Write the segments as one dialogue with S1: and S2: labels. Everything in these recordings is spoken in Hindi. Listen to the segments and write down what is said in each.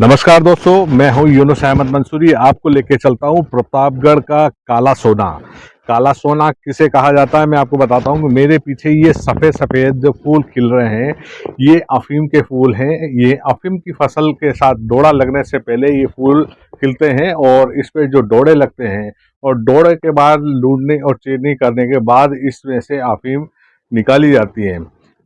S1: नमस्कार दोस्तों, मैं हूं यूनुस अहमद मंसूरी। आपको लेके चलता हूं प्रतापगढ़ का काला सोना। काला सोना किसे कहा जाता है मैं आपको बताता हूं। मेरे पीछे ये सफ़ेद सफ़ेद जो फूल खिल रहे हैं, ये अफीम के फूल हैं। ये अफीम की फसल के साथ डोड़ा लगने से पहले ये फूल खिलते हैं और इस पे जो डोड़े लगते हैं और डोड़े के बाद लूटने और चीरनी करने के बाद इसमें से अफीम निकाली जाती है।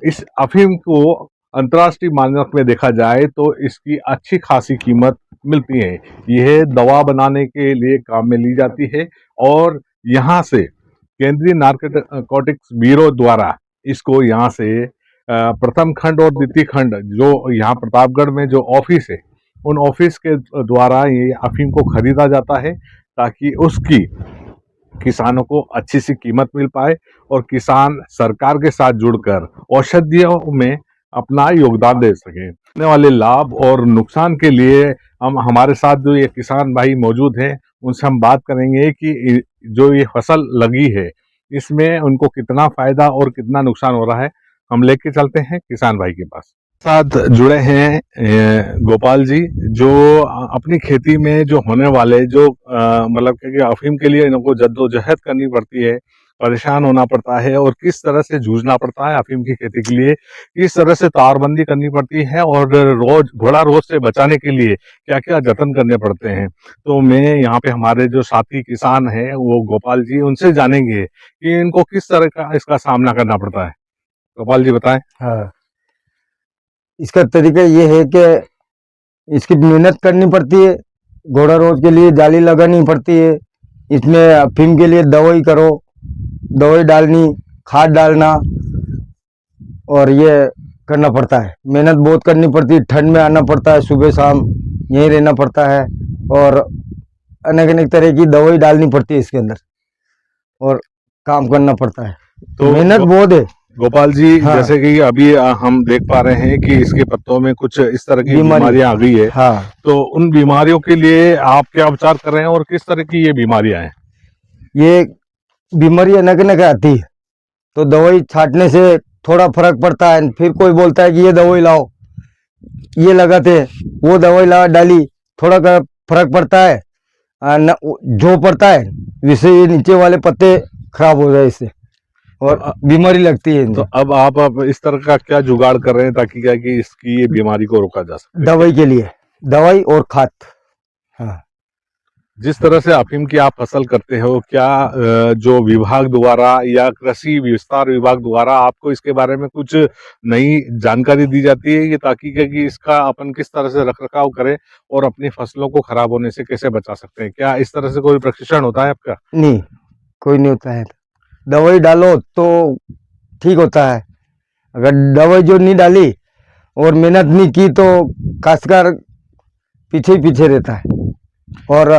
S1: इस अफीम को अंतर्राष्ट्रीय मानक में देखा जाए तो इसकी अच्छी खासी कीमत मिलती है। यह दवा बनाने के लिए काम में ली जाती है और यहाँ से केंद्रीय नारकोटिक्स ब्यूरो द्वारा इसको यहाँ से प्रथम खंड और द्वितीय खंड जो यहाँ प्रतापगढ़ में जो ऑफिस है, उन ऑफिस के द्वारा ये अफीम को खरीदा जाता है ताकि उसकी किसानों को अच्छी सी कीमत मिल पाए और किसान सरकार के साथ जुड़कर औषधियों में अपना योगदान दे सके। होने वाले लाभ और नुकसान के लिए हम हमारे साथ जो ये किसान भाई मौजूद हैं, उनसे हम बात करेंगे कि जो ये फसल लगी है इसमें उनको कितना फायदा और कितना नुकसान हो रहा है। हम लेके चलते हैं किसान भाई के पास। साथ जुड़े हैं गोपाल जी, जो अपनी खेती में जो होने वाले जो मतलब कि अफीम के लिए इनको जद्दोजहद करनी पड़ती है, परेशान होना पड़ता है और किस तरह से जूझना पड़ता है अफीम की खेती के लिए, किस तरह से तारबंदी करनी पड़ती है और घोड़ा रोज से बचाने के लिए क्या क्या जतन करने पड़ते हैं। तो मैं यहाँ पे हमारे जो साथी किसान हैं वो गोपाल जी, उनसे जानेंगे कि इनको किस तरह का इसका सामना करना पड़ता है। गोपाल जी बताएं।
S2: हाँ, इसका तरीका ये है कि इसकी मेहनत करनी पड़ती है। घोड़ा रोज के लिए जाली लगानी पड़ती है। इसमें अफीम के लिए दवाई करो, दवाई डालनी, खाद डालना और ये करना पड़ता है। मेहनत बहुत करनी पड़ती है। ठंड में आना पड़ता है, सुबह शाम यहीं रहना पड़ता है और अनेक अनेक तरह की दवाई डालनी पड़ती है इसके अंदर और काम करना पड़ता है। तो मेहनत बहुत है।
S1: गोपाल जी,
S2: हाँ।
S1: जैसे कि अभी हम देख पा रहे हैं कि इसके पत्तों में कुछ इस तरह की बीमारियां आ गई है।
S2: हाँ।
S1: तो उन बीमारियों के लिए आप क्या उपचार कर रहे हैं और किस तरह की ये बीमारियां हैं?
S2: ये बीमारी अनेक अनेक आती है, तो दवाई छाटने से थोड़ा फर्क पड़ता है। फिर कोई बोलता है कि ये दवाई लाओ, ये लगाते हैं, वो दवाई ला डाली, थोड़ा का फर्क पड़ता है। जो पड़ता है जिससे ये नीचे वाले पत्ते खराब हो जाए इससे और बीमारी लगती है।
S1: तो अब आप इस तरह का क्या जुगाड़ कर रहे हैं ताकि क्या कि इसकी ये बीमारी को रोका जा सके?
S2: दवाई के लिए दवाई और खाद। हाँ।
S1: जिस तरह से अफीम की आप फसल करते हो, क्या जो विभाग द्वारा या कृषि विस्तार विभाग द्वारा आपको इसके बारे में कुछ नई जानकारी दी जाती है, ये ताकि कि इसका अपन किस तरह से रख रखाव करें और अपनी फसलों को खराब होने से कैसे बचा सकते हैं? क्या इस तरह से कोई प्रशिक्षण होता है आपका?
S2: नहीं, कोई नहीं होता है। दवाई डालो तो ठीक होता है, अगर दवाई जो नहीं डाली और मेहनत नहीं की तो काश्तकार पीछे ही पीछे रहता है। और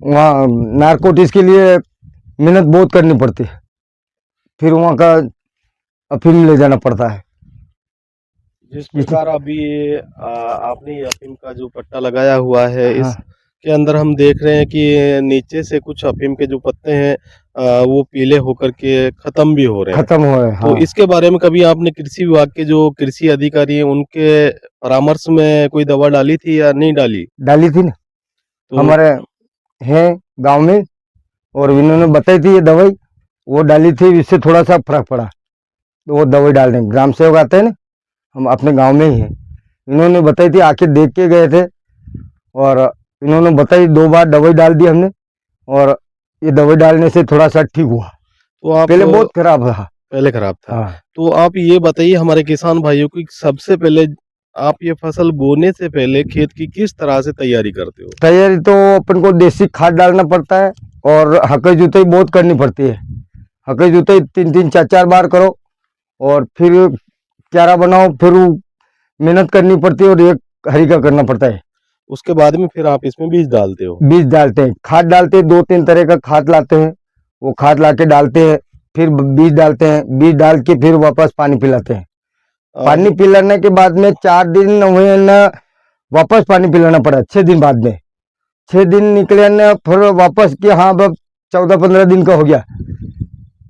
S2: वहाँ नारकोटिक्स के लिए मेहनत बहुत करनी पड़ती है, फिर वहाँ का अफीम ले जाना पड़ता है।
S3: जिस प्रकार अभी आपने अफीम का जो पट्टा लगाया हुआ है,
S2: हाँ।
S3: इसके अंदर हम देख रहे हैं कि नीचे से कुछ अफीम के जो पत्ते हैं वो पीले होकर के खत्म भी हो रहे हैं।
S2: खत्म हो रहे हैं।
S3: तो
S2: हाँ।
S3: इसके बारे में कभी आपने कृषि विभाग के जो कृषि अधिकारी हैं उनके परामर्श में कोई दवा डाली थी या नहीं डाली?
S2: डाली थी ना,
S3: तो
S2: हमारे हैं गांव में और इन्होंने बताई थी ये दवाई, वो डाली थी, इससे थोड़ा सा फर्क पड़ा तो वो दवाई डाल दें। ग्राम सेवक आते हैं ना, हम अपने गांव में ही हैं, इन्होंने बताई थी, आके देख के गए थे और इन्होंने बताई। 2 बार दवाई डाल दी हमने और ये दवाई डालने से थोड़ा सा ठीक हुआ।
S3: तो आप
S2: पहले बहुत खराब था।
S3: पहले खराब था।
S2: हाँ।
S3: तो आप ये बताइए हमारे किसान भाइयों को, सबसे पहले आप ये फसल बोने से पहले खेत की किस तरह से तैयारी करते हो?
S2: तैयारी तो अपन को देसी खाद डालना पड़ता है और हकई जुताई बहुत करनी पड़ती है। हकई जुताई 3-3 4-4 बार करो और फिर क्यारा बनाओ, फिर मेहनत करनी पड़ती है और एक हरीका करना पड़ता है।
S3: उसके बाद में फिर आप इसमें बीज डालते हो?
S2: बीज डालते हैं, खाद डालते हैं, 2-3 तरह का खाद लाते हैं, वो खाद लाके डालते हैं, फिर बीज डालते हैं, बीज डाल के फिर वापस पानी पिलाते हैं। पानी पिलाने के बाद में 4 दिन हुए न, वापस पानी पिलाना पड़ा। 6 दिन बाद में, 6 दिन निकले न, फिर वापस कि हाँ अब 14-15 दिन का हो गया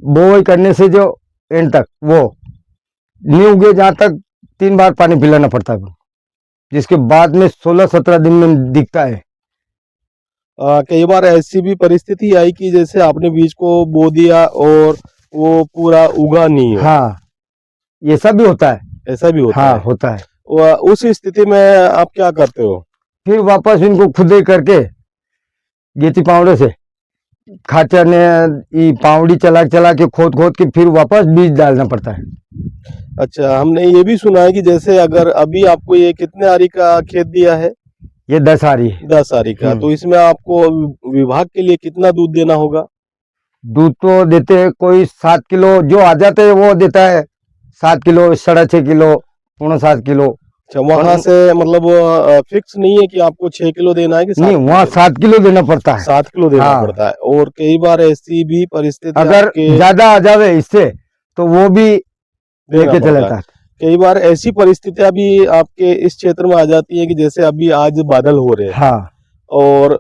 S2: बोई करने से, जो एंड तक वो नहीं उगे जहाँ तक 3 बार पानी पिलाना पड़ता है। जिसके बाद में 16-17 दिन में दिखता है।
S3: कई बार ऐसी भी परिस्थिति आई कि जैसे आपने बीज को बो दिया और वो पूरा उगा नहीं है,
S2: हाँ, ये सब भी होता है।
S3: ऐसा भी होता
S2: हाँ,
S3: है।
S2: होता है।
S3: उस स्थिति में आप क्या करते हो?
S2: फिर वापस इनको खुदे करके गेती पावड़े से खाचा ने ये पावड़ी चला चला के खोद खोद के फिर वापस बीज डालना पड़ता है।
S3: अच्छा, हमने ये भी सुना है कि जैसे अगर अभी आपको ये कितने आरी का खेत दिया है?
S2: ये 10 आ रही है।
S3: 10 आरी का। तो इसमें आपको विभाग के लिए कितना दूध देना होगा?
S2: दूध तो देते हैं, कोई 7 किलो जो आ जाते है वो देता है, 7 किलो, 6.5 किलो, 7.25 किलो।
S3: अच्छा, वहां से मतलब फिक्स नहीं है कि आपको 6 किलो देना है कि 7
S2: नहीं,
S3: किलो
S2: वहाँ
S3: देना
S2: 7 किलो देना पड़ता है।
S3: 7 किलो देना
S2: हाँ।
S3: पड़ता है। और कई बार ऐसी भी परिस्थिति
S2: अगर
S3: आपके
S2: ज्यादा आ जावे इससे तो वो भी
S3: देना
S2: लेके
S3: पड़ता
S2: चला
S3: है।
S2: जाता है।
S3: कई बार ऐसी परिस्थितियां भी आपके इस क्षेत्र में आ जाती है कि जैसे अभी आज बादल हो रहे हैं
S2: हाँ,
S3: और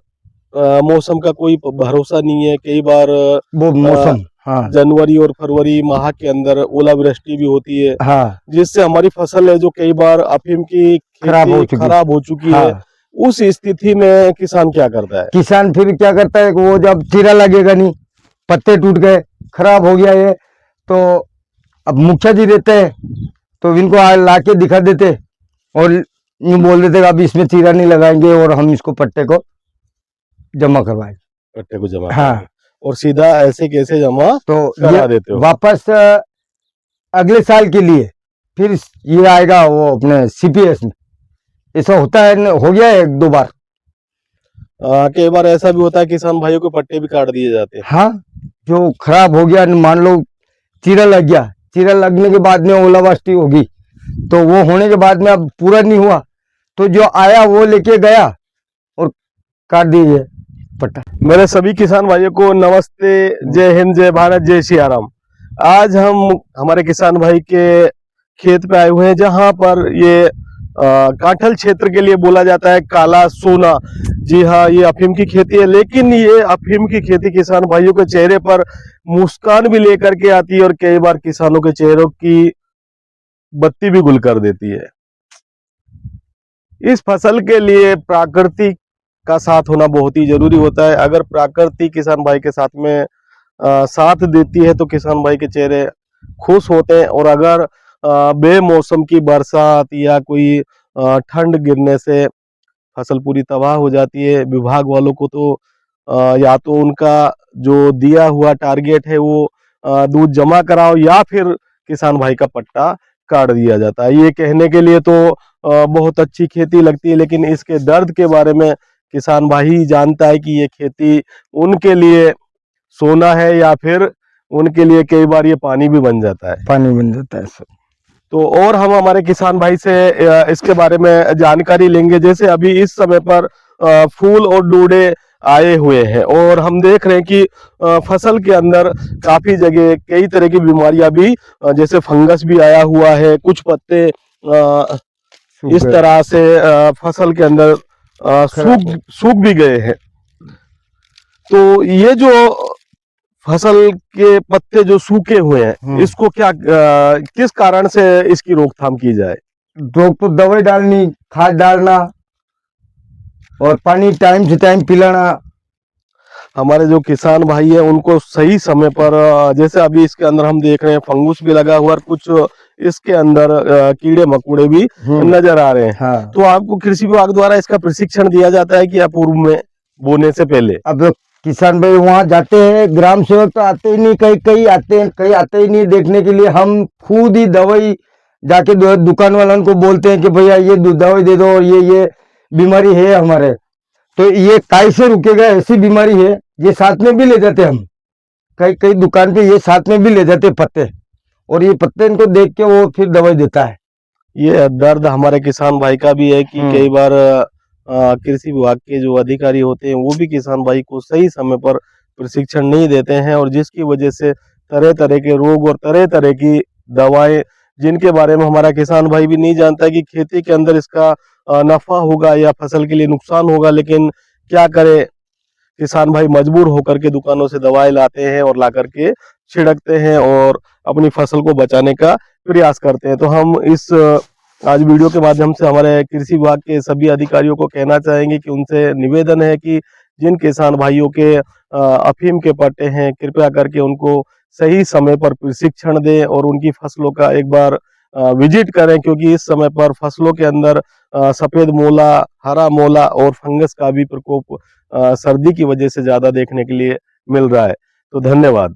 S3: मौसम का कोई भरोसा नहीं है। कई बार
S2: वो मौसम। हाँ,
S3: जनवरी और फरवरी माह के अंदर ओलावृष्टि भी होती है,
S2: हाँ,
S3: जिससे हमारी फसल है जो कई बार अफीम की
S2: खराब हो
S3: खेती
S2: चुकी।
S3: खराब हो चुकी है।
S2: हाँ,
S3: उस स्थिति में किसान क्या करता है?
S2: किसान फिर क्या करता है कि वो जब चीरा लगेगा नहीं, पत्ते टूट गए, खराब हो गया ये, तो अब मुखिया जी रहते हैं तो इनको ला के दिखा देते और यूं बोल देते कि अब इसमें चीरा नहीं लगाएंगे और हम इसको पट्टे को जमा करवाएंगे।
S3: पट्टे को जमा
S2: हाँ।
S3: करेंगे और सीधा ऐसे कैसे जमा
S2: तो
S3: करा
S2: ये
S3: देते हो?
S2: वापस अगले साल के लिए फिर ये आएगा वो अपने सीपीएस में। ऐसा होता है, हो गया है 1-2 बार।
S3: कई बार ऐसा भी होता है किसान भाइयों को पट्टे भी काट दिए जाते हैं।
S2: हाँ, जो खराब हो गया, मान लो चीरा लग गया, चीरा लगने के बाद में ओलावृष्टि होगी तो वो होने के बाद में अब पूरा नहीं हुआ तो जो आया वो लेके गया और काट दिए पट्टा।
S3: मेरे सभी किसान भाइयों को नमस्ते, जय हिंद, जय भारत, जय सियाराम। आज हम हमारे किसान भाई के खेत पे आए हुए हैं जहां पर ये कांठल क्षेत्र के लिए बोला जाता है काला सोना। जी हाँ, ये अफीम की खेती है, लेकिन ये अफीम की खेती किसान भाइयों के चेहरे पर मुस्कान भी लेकर के आती है और कई बार किसानों के चेहरों की बत्ती भी गुल कर देती है। इस फसल के लिए प्रकृति का साथ होना बहुत ही जरूरी होता है। अगर प्रकृति किसान भाई के साथ में साथ देती है तो किसान भाई के चेहरे खुश होते हैं। और अगर बेमौसम की बरसात या कोई ठंड गिरने से फसल पूरी तबाह हो जाती है, विभाग वालों को तो या तो उनका जो दिया हुआ टारगेट है वो दूध जमा कराओ या फिर किसान भाई का पट्टा काट दिया जाता है। ये कहने के लिए तो बहुत अच्छी खेती लगती है, लेकिन इसके दर्द के बारे में किसान भाई ही जानता है कि ये खेती उनके लिए सोना है या फिर उनके लिए कई बार ये पानी भी बन जाता है।
S2: पानी बन जाता है सब।
S3: तो और हम हमारे किसान भाई से इसके बारे में जानकारी लेंगे। जैसे अभी इस समय पर फूल और डूडे आए हुए हैं और हम देख रहे हैं कि फसल के अंदर काफी जगह कई तरह की बीमारियां भी जैसे फंगस भी आया हुआ है, कुछ पत्ते इस तरह से फसल के अंदर सूख भी गए हैं। तो ये जो फसल के पत्ते जो सूखे हुए हैं, इसको क्या किस कारण से इसकी रोकथाम की जाए?
S2: रोग तो दवाई डालनी, खाद डालना और पानी टाइम से टाइम पिलाना।
S3: हमारे जो किसान भाई है उनको सही समय पर जैसे अभी इसके अंदर हम देख रहे हैं फंगस भी लगा हुआ और कुछ इसके अंदर कीड़े मकोड़े भी नजर आ रहे हैं।
S2: हाँ।
S3: तो आपको कृषि विभाग द्वारा इसका प्रशिक्षण दिया जाता है कि आप पूर्व में बोने से पहले?
S2: अब किसान भाई वहाँ जाते हैं, ग्राम सेवक तो आते ही नहीं, कई आते हैं, कई आते ही नहीं देखने के लिए। हम खुद ही दवाई जाके दुकान वालों को बोलते हैं कि भैया ये दवाई दे दो और ये बीमारी है हमारे, तो ये काई से रुकेगा, ऐसी बीमारी है। ये साथ में भी ले जाते हम, कई दुकान पे ये साथ में भी ले जाते पत्ते, और ये पत्ते इनको देख के वो फिर दवाई देता है।
S3: ये दर्द हमारे किसान भाई का भी है कि कई बार कृषि विभाग के जो अधिकारी होते हैं वो भी किसान भाई को सही समय पर प्रशिक्षण नहीं देते हैं और जिसकी वजह से तरह तरह के रोग और तरह तरह की दवाएं जिनके बारे में हमारा किसान भाई भी नहीं जानता कि खेती के अंदर इसका नफा होगा या फसल के लिए नुकसान होगा, लेकिन क्या करे, किसान भाई मजबूर होकर के दुकानों से दवाई लाते हैं और ला करके छिड़कते हैं और अपनी फसल को बचाने का प्रयास करते हैं। तो हम इस आज वीडियो के माध्यम से हमारे कृषि विभाग के सभी अधिकारियों को कहना चाहेंगे कि उनसे निवेदन है कि जिन किसान भाइयों के अफीम के पट्टे हैं, कृपया करके उनको सही समय पर प्रशिक्षण दें और उनकी फसलों का एक बार विजिट करें, क्योंकि इस समय पर फसलों के अंदर सफेद मोला, हरा मोला और फंगस का भी प्रकोप सर्दी की वजह से ज्यादा देखने के लिए मिल रहा है। तो धन्यवाद।